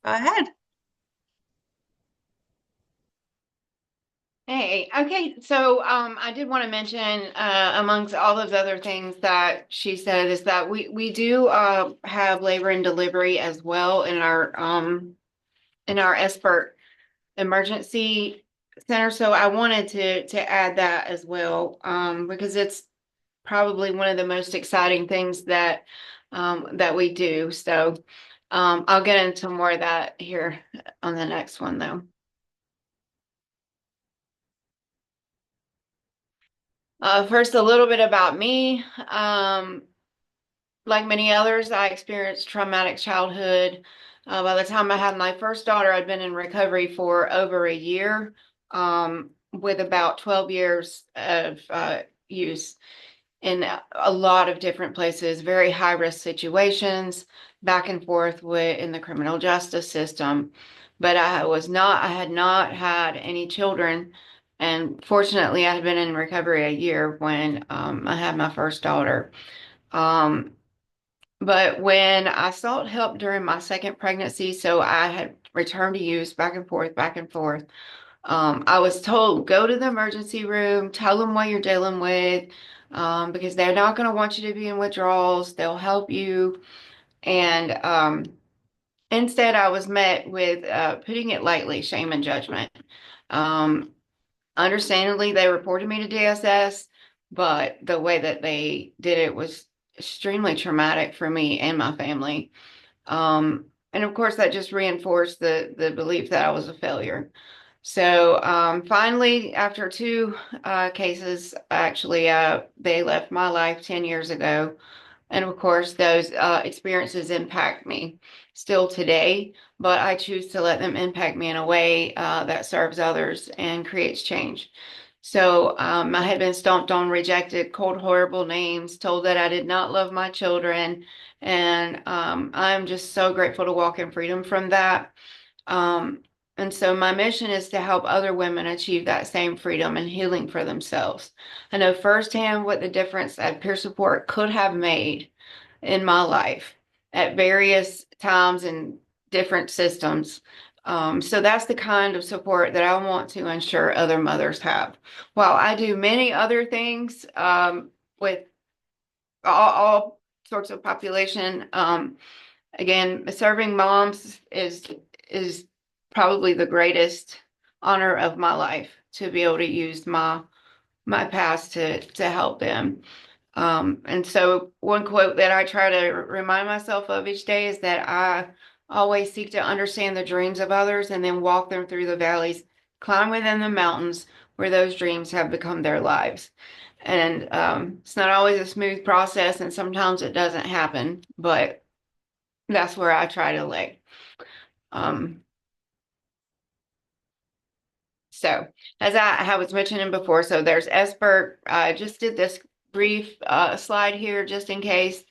Go ahead. Hey, okay, so I did want to mention, amongst all of the other things that she said, is that we do have labor and delivery as well in our expert emergency center. So I wanted to add that as well, because it's probably one of the most exciting things that we do. So I'll get into more of that here on the next one, though. First, a little bit about me. Like many others, I experienced traumatic childhood. By the time I had my first daughter, I'd been in recovery for over a year, with about 12 years of use in a lot of different places, very high risk situations, back and forth in the criminal justice system. But I had not had any children. And fortunately, I had been in recovery a year when I had my first daughter. Um, but when I sought help during my second pregnancy, so I had returned to use back and forth, back and forth. I was told, go to the emergency room, tell them what you're dealing with, because they're not going to want you to be in withdrawals. They'll help you. And instead, I was met with, putting it lightly, shame and judgment. Um, Understandably, they reported me to DSS, but the way that they did it was extremely traumatic for me and my family. And of course, that just reinforced the belief that I was a failure. So finally, after two cases, actually, they left my life 10 years ago. And of course, those experiences impact me still today, but I choose to let them impact me in a way that serves others and creates change. So I had been stomped on, rejected, called horrible names, told that I did not love my children. And I'm just so grateful to walk in freedom from that. Um, and so my mission is to help other women achieve that same freedom and healing for themselves. I know firsthand what the difference that peer support could have made in my life at various times and different systems. So that's the kind of support that I want to ensure other mothers have. While I do many other things with all sorts of population, again, serving moms is probably the greatest honor of my life to be able to use my past to help them. And so one quote that I try to remind myself of each day is that I always seek to understand the dreams of others and then walk them through the valleys, climb within the mountains where those dreams have become their lives. And it's not always a smooth process, and sometimes it doesn't happen, but that's where I try to lay. Um, so as I was mentioning before, so there's expert. I just did this brief slide here just in case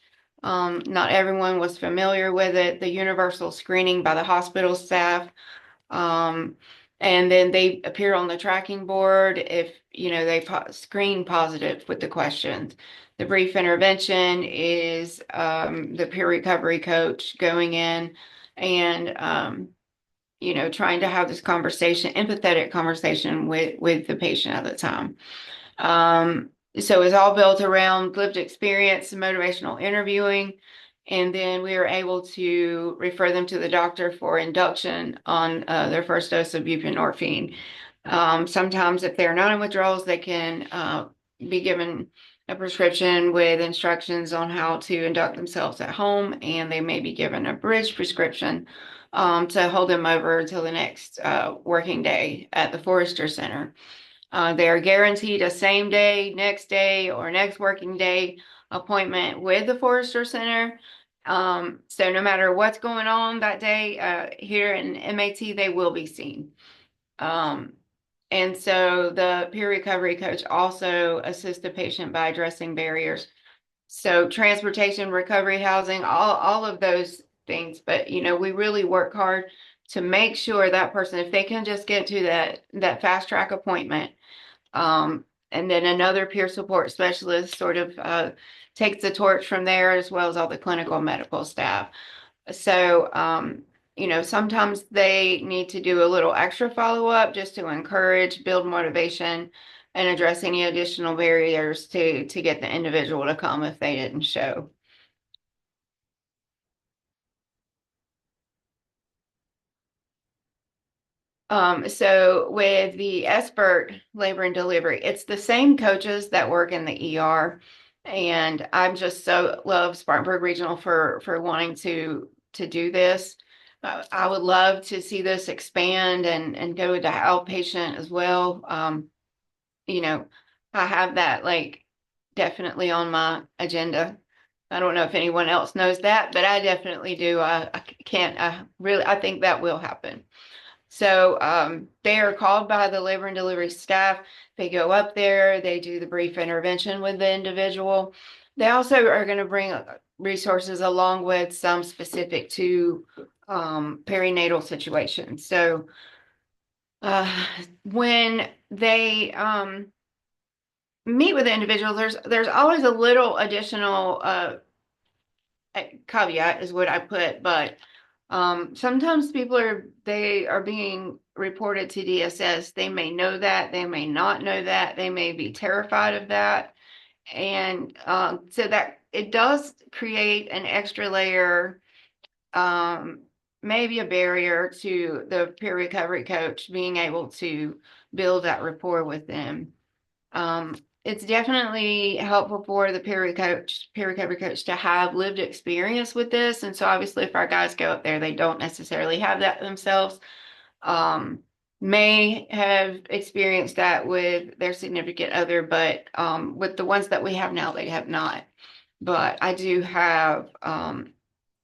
not everyone was familiar with it. The universal screening by the hospital staff. Um, and then they appear on the tracking board if, they screen positive with the questions. The brief intervention is the peer recovery coach going in and trying to have this conversation, empathetic conversation with the patient at the time. Um, so it's all built around lived experience and motivational interviewing. And then we are able to refer them to the doctor for induction on their first dose of buprenorphine. Sometimes, if they're not in withdrawals, they can be given a prescription with instructions on how to induct themselves at home, and they may be given a bridge prescription to hold them over until the next working day at the Forrester Center. They are guaranteed a same day, next day, or next working day appointment with the Forrester Center. So no matter what's going on that day here in MAT, they will be seen. Um, and so the peer recovery coach also assists the patient by addressing barriers. So transportation, recovery, housing, all of those things. But we really work hard to make sure that person, if they can just get to that fast track appointment, and then another peer support specialist sort of takes the torch from there, as well as all the clinical medical staff. So sometimes they need to do a little extra follow-up just to encourage, build motivation, and address any additional barriers to get the individual to come if they didn't show. So with the expert labor and delivery, it's the same coaches that work in the ER. And I'm just so love Spartanburg Regional for wanting to do this. I would love to see this expand and go into outpatient as well. You know, I have that like definitely on my agenda. I don't know if anyone else knows that, but I definitely do. I can't, I think that will happen. So they are called by the labor and delivery staff. They go up there, they do the brief intervention with the individual. They also are going to bring resources along with some specific to perinatal situations. So when they meet with the individual, there's always a little additional caveat is what I put, but sometimes they are being reported to DSS. They may know that, they may not know that, they may be terrified of that. And so that it does create an extra layer, maybe a barrier to the peer recovery coach being able to build that rapport with them. It's definitely helpful for the peer recovery coach to have lived experience with this. And so obviously if our guys go up there, they don't necessarily have that themselves. May have experienced that with their significant other, but with the ones that we have now, they have not. But I do have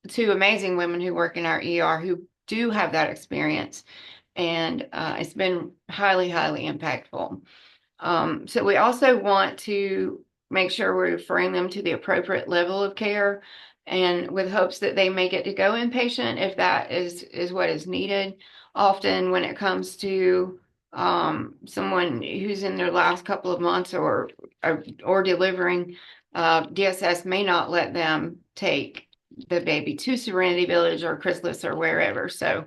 two amazing women who work in our ER who do have that experience. And it's been highly, highly impactful. So we also want to make sure we're referring them to the appropriate level of care and with hopes that they make it to go inpatient if that is what is needed. Often when it comes to someone who's in their last couple of months or delivering, DSS may not let them take the baby to Serenity Village or Chrysalis or wherever. So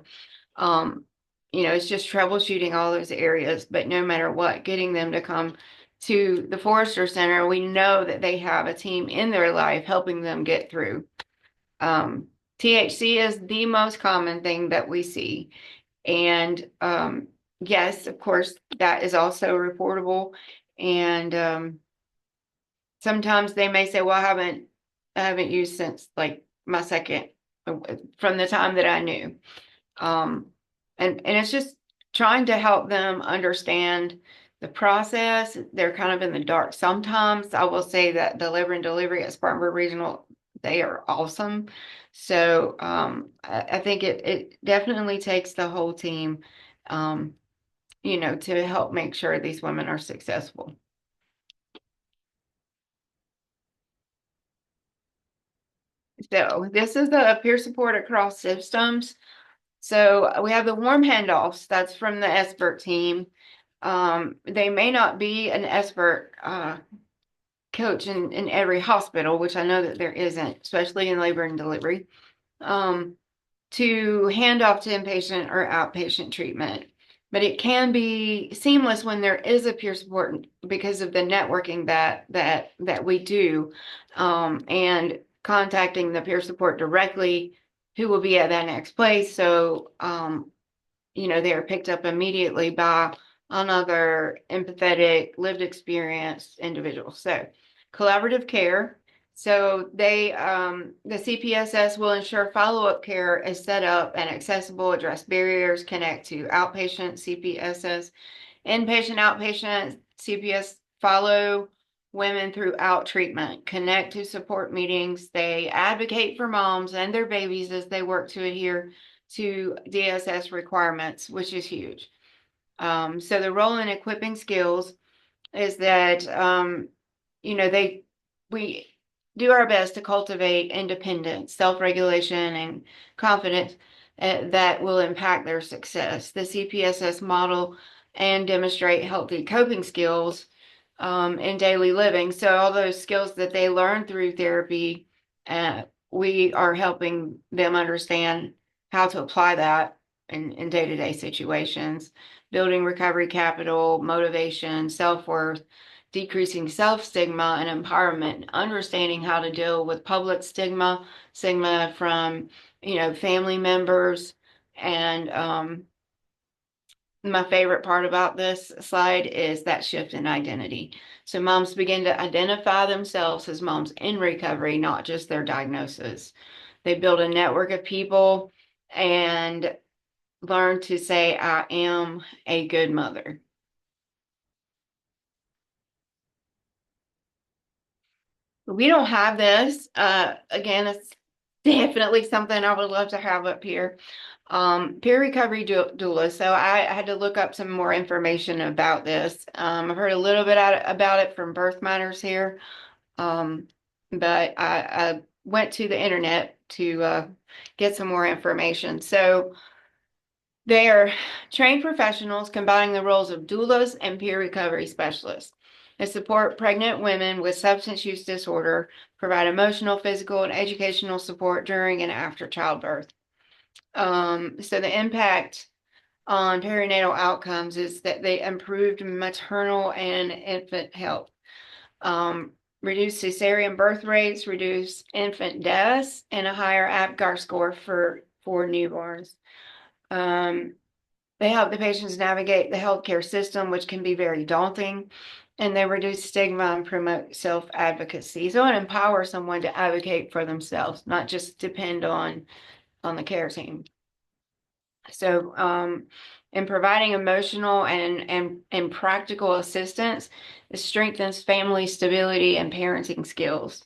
it's just troubleshooting all those areas, but no matter what, getting them to come to the Forrester Center, we know that they have a team in their life helping them get through. THC is the most common thing that we see. And yes, of course, that is also reportable. And sometimes they may say, well, I haven't used since like my second, from the time that I knew. And it's just trying to help them understand the process. They're kind of in the dark sometimes. I will say that the labor and delivery at Spartanburg Regional, they are awesome. So I think it definitely takes the whole team, to help make sure these women are successful. So this is the peer support across systems. So we have the warm handoffs. That's from the expert team. They may not be an expert coach in every hospital, which I know that there isn't, especially in labor and delivery, to hand off to inpatient or outpatient treatment. But it can be seamless when there is a peer support because of the networking that we do, and contacting the peer support directly, who will be at that next place. So they are picked up immediately by another empathetic, lived experience individual. So collaborative care. So the CPSS will ensure follow-up care is set up and accessible, address barriers, connect to outpatient CPSS, inpatient, outpatient CPS, follow women throughout treatment, connect to support meetings. They advocate for moms and their babies as they work to adhere to DSS requirements, which is huge. So the role in equipping skills is that, we do our best to cultivate independence, self-regulation, and confidence that will impact their success. The CPSS model and demonstrate healthy coping skills in daily living. So all those skills that they learn through therapy, we are helping them understand how to apply that in day-to-day situations, building recovery capital, motivation, self-worth, decreasing self-stigma and empowerment, understanding how to deal with public stigma from, family members. And my favorite part about this slide is that shift in identity. So moms begin to identify themselves as moms in recovery, not just their diagnosis. They build a network of people and learn to say, I am a good mother. We don't have this. Again, it's definitely something I would love to have up here. Peer recovery doula. So I had to look up some more information about this. I've heard a little bit about it from Birth Matters here, but I went to the internet to get some more information. So they are trained professionals combining the roles of doulas and peer recovery specialists. They support pregnant women with substance use disorder, provide emotional, physical, and educational support during and after childbirth. So the impact on perinatal outcomes is that they improved maternal and infant health, reduced cesarean birth rates, reduced infant deaths, and a higher APGAR score for newborns. They help the patients navigate the healthcare system, which can be very daunting, and they reduce stigma and promote self-advocacy. So it empowers someone to advocate for themselves, not just depend on the care team. So, in providing emotional and practical assistance, it strengthens family stability and parenting skills.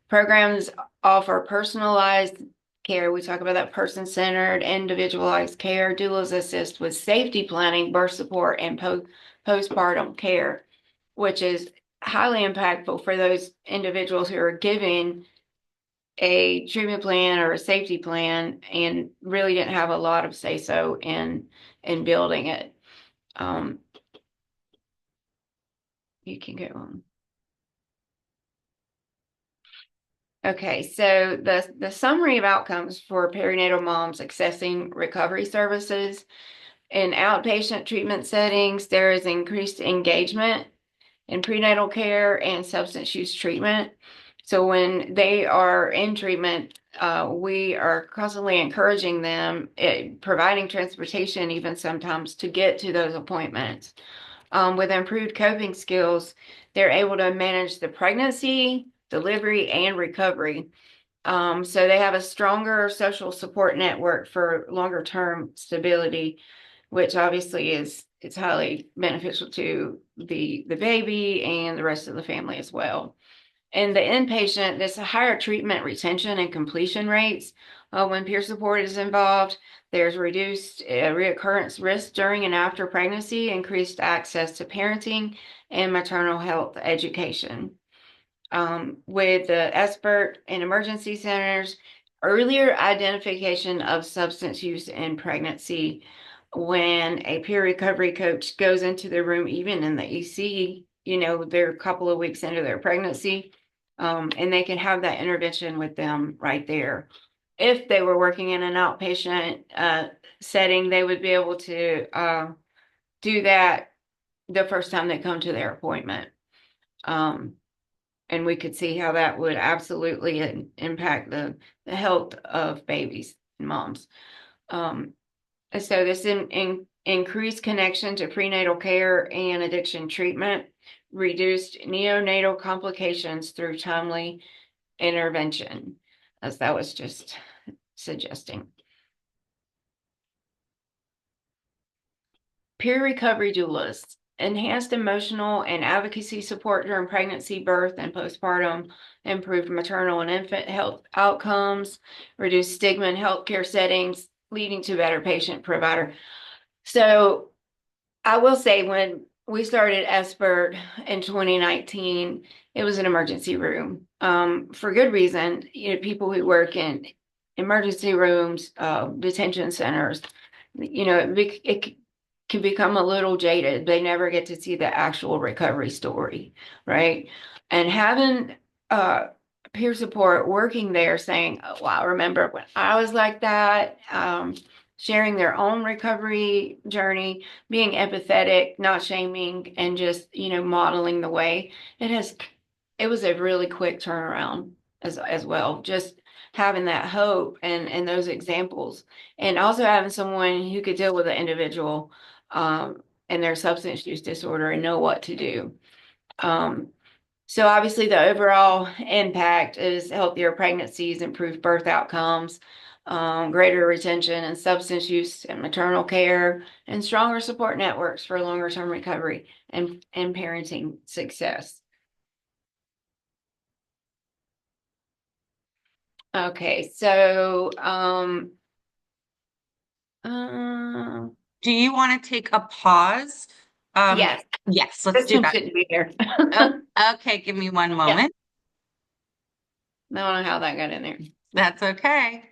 Programs offer personalized care. We talk about that person-centered, individualized care. Doulas assist with safety planning, birth support, and postpartum care, which is highly impactful for those individuals who are giving a treatment plan or a safety plan and really didn't have a lot of say so in building it. You can go on. Okay, so the summary of outcomes for perinatal moms accessing recovery services in outpatient treatment settings, there is increased engagement in prenatal care and substance use treatment. So when they are in treatment, we are constantly encouraging them, providing transportation even sometimes to get to those appointments. With improved coping skills, they're able to manage the pregnancy, delivery, and recovery. So they have a stronger social support network for longer term stability, which obviously it's highly beneficial to the baby and the rest of the family as well. In the inpatient, there's a higher treatment retention and completion rates. When peer support is involved, there's reduced reoccurrence risk during and after pregnancy, increased access to parenting and maternal health education. With the expert and emergency centers, earlier identification of substance use in pregnancy. When a peer recovery coach goes into the room, even in the EC, they're a couple of weeks into their pregnancy, and they can have that intervention with them right there. If they were working in an outpatient setting, they would be able to do that the first time they come to their appointment. And we could see how that would absolutely impact the health of babies and moms. So this increased connection to prenatal care and addiction treatment, reduced neonatal complications through timely intervention, as that was just suggesting. Peer recovery doulas, enhanced emotional and advocacy support during pregnancy, birth, and postpartum, improved maternal and infant health outcomes, reduced stigma in healthcare settings, leading to better patient provider. So I will say when we started Expert in 2019, it was an emergency room, for good reason. People who work in emergency rooms, detention centers, it can become a little jaded. They never get to see the actual recovery story, right? And having peer support working there saying, oh, wow, I remember when I was like that, sharing their own recovery journey, being empathetic, not shaming, and just, modeling the way. It has, it was a really quick turnaround as well. Just having that hope and those examples, and also having someone who could deal with an individual and their substance use disorder and know what to do. Um, so obviously the overall impact is healthier pregnancies, improved birth outcomes, greater retention and substance use and maternal care, and stronger support networks for longer term recovery and parenting success. Okay, so uh, Do you want to take a pause? Um, yes, yes, let's this do one that. shouldn't be there. Oh, okay, give me one Yeah, moment. I don't know how that got in there. That's okay.